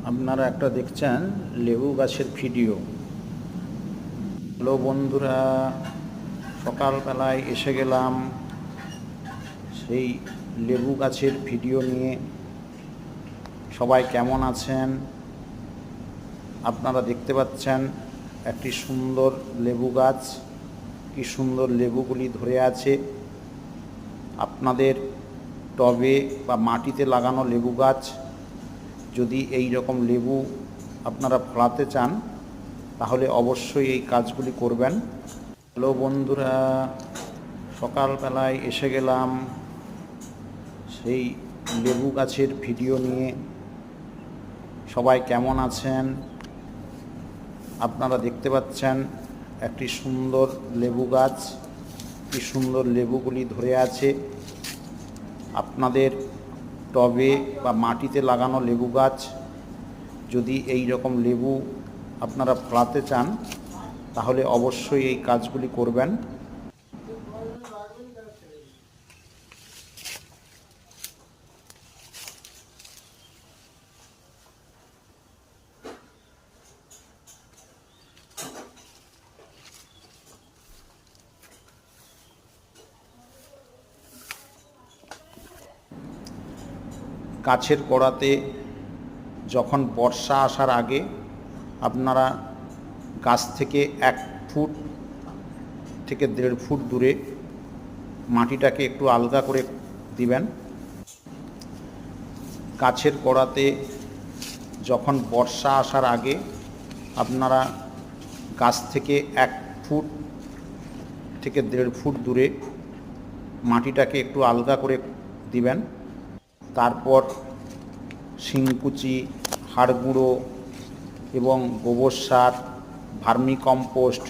আপনারা একটা দেখছেন লেবু গাছের ভিডিও। হ্যালো বন্ধুরা, সকালবেলায় এসে গেলাম সেই লেবু গাছের ভিডিও নিয়ে। সবাই কেমন আছেন? আপনারা দেখতে পাচ্ছেন একটি সুন্দর লেবু গাছ, কি সুন্দর লেবুগুলি ধরে আছে। আপনাদের টবে বা মাটিতে লাগানো লেবু গাছ যদি এই রকম লেবু আপনারা ফলাতে চান তাহলে অবশ্যই এই কাজগুলি করবেন। হ্যালো বন্ধুরা, সকালবেলায় এসে গেলাম সেই লেবু গাছের ভিডিও নিয়ে। সবাই কেমন আছেন? আপনারা দেখতে পাচ্ছেন একটি সুন্দর লেবু গাছ, কি সুন্দর লেবুগুলি ধরে আছে। আপনাদের টবে বা মাটিতে লাগানো লেবু গাছ যদি এই রকম লেবু আপনারা ফলাতে চান তাহলে অবশ্যই এই কাজগুলি করবেন। গাছের গোড়াতে যখন বর্ষা আসার আগে আপনারা গাছ থেকে 1 ফুট থেকে 1.5 ফুট দূরে মাটিটাকে একটু আলগা করে দিবেন। গাছের গোড়াতে যখন বর্ষা আসার আগে আপনারা গাছ থেকে 1 ফুট থেকে 1.5 ফুট দূরে মাটিটাকে একটু আলগা করে দিবেন। তারপর শিংকুচি, হাড় গুঁড়ো এবং গোবর সার, ভার্মি কম্পোস্ট